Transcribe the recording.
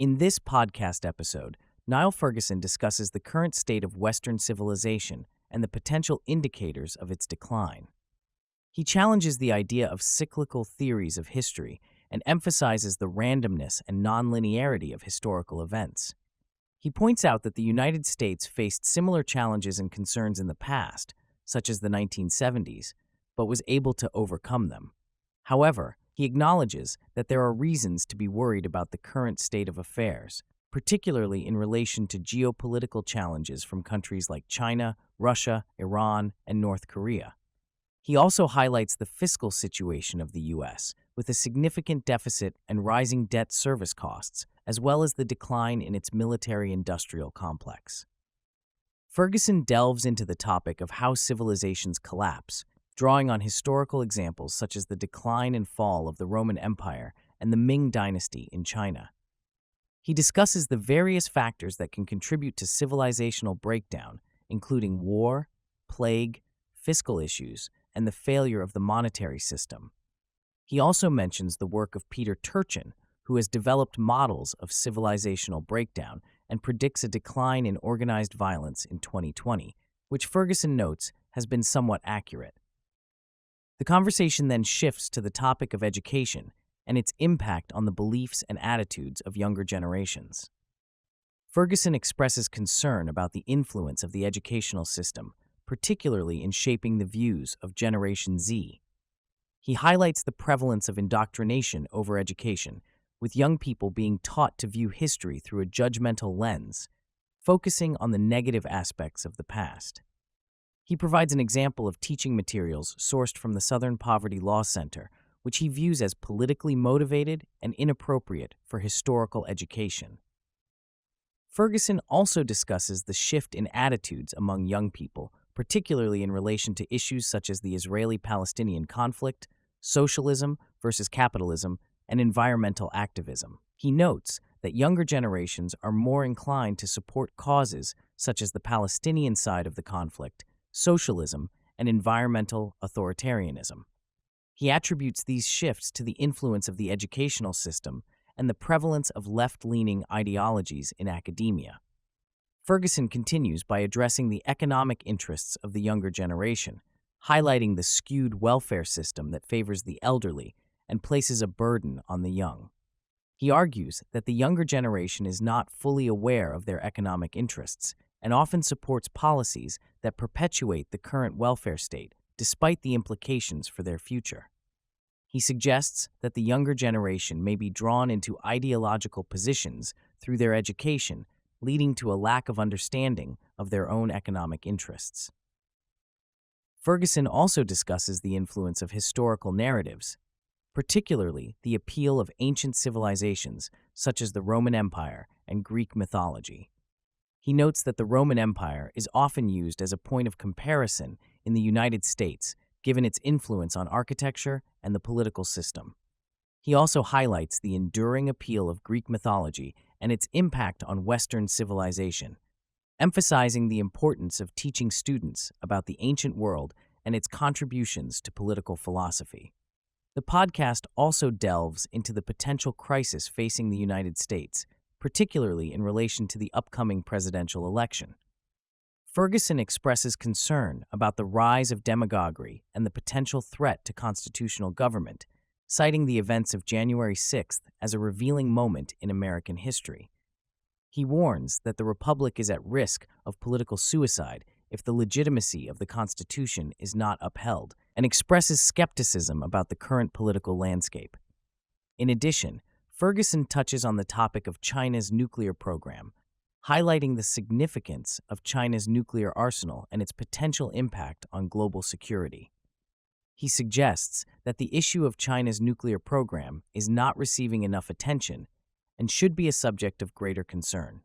In this podcast episode, Niall Ferguson discusses the current state of Western civilization and the potential indicators of its decline. He challenges the idea of cyclical theories of history and emphasizes the randomness and nonlinearity of historical events. He points out that the United States faced similar challenges and concerns in the past, such as the 1970s, but was able to overcome them. However, he acknowledges that there are reasons to be worried about the current state of affairs, particularly in relation to geopolitical challenges from countries like China, Russia, Iran, and North Korea. He also highlights the fiscal situation of the U.S., with a significant deficit and rising debt service costs, as well as the decline in its military-industrial complex. Ferguson delves into the topic of how civilizations collapse, drawing on historical examples such as the decline and fall of the Roman Empire and the Ming Dynasty in China. He discusses the various factors that can contribute to civilizational breakdown, including war, plague, fiscal issues, and the failure of the monetary system. He also mentions the work of Peter Turchin, who has developed models of civilizational breakdown and predicts a decline in organized violence in 2020, which Ferguson notes has been somewhat accurate. The conversation then shifts to the topic of education and its impact on the beliefs and attitudes of younger generations. Ferguson expresses concern about the influence of the educational system, particularly in shaping the views of Generation Z. He highlights the prevalence of indoctrination over education, with young people being taught to view history through a judgmental lens, focusing on the negative aspects of the past. He provides an example of teaching materials sourced from the Southern Poverty Law Center, which he views as politically motivated and inappropriate for historical education. Ferguson also discusses the shift in attitudes among young people, particularly in relation to issues such as the Israeli-Palestinian conflict, socialism versus capitalism, and environmental activism. He notes that younger generations are more inclined to support causes such as the Palestinian side of the conflict, socialism, and environmental authoritarianism. He attributes these shifts to the influence of the educational system and the prevalence of left-leaning ideologies in academia. Ferguson continues by addressing the economic interests of the younger generation, highlighting the skewed welfare system that favors the elderly and places a burden on the young. He argues that the younger generation is not fully aware of their economic interests and often supports policies that perpetuate the current welfare state, despite the implications for their future. He suggests that the younger generation may be drawn into ideological positions through their education, leading to a lack of understanding of their own economic interests. Ferguson also discusses the influence of historical narratives, particularly the appeal of ancient civilizations such as the Roman Empire and Greek mythology. He notes that the Roman Empire is often used as a point of comparison in the United States, given its influence on architecture and the political system. He also highlights the enduring appeal of Greek mythology and its impact on Western civilization, emphasizing the importance of teaching students about the ancient world and its contributions to political philosophy. The podcast also delves into the potential crisis facing the United States, particularly in relation to the upcoming presidential election. Ferguson expresses concern about the rise of demagoguery and the potential threat to constitutional government, citing the events of January 6th as a revealing moment in American history. He warns that the Republic is at risk of political suicide if the legitimacy of the Constitution is not upheld, and expresses skepticism about the current political landscape. In addition, Ferguson touches on the topic of China's nuclear program, highlighting the significance of China's nuclear arsenal and its potential impact on global security. He suggests that the issue of China's nuclear program is not receiving enough attention and should be a subject of greater concern.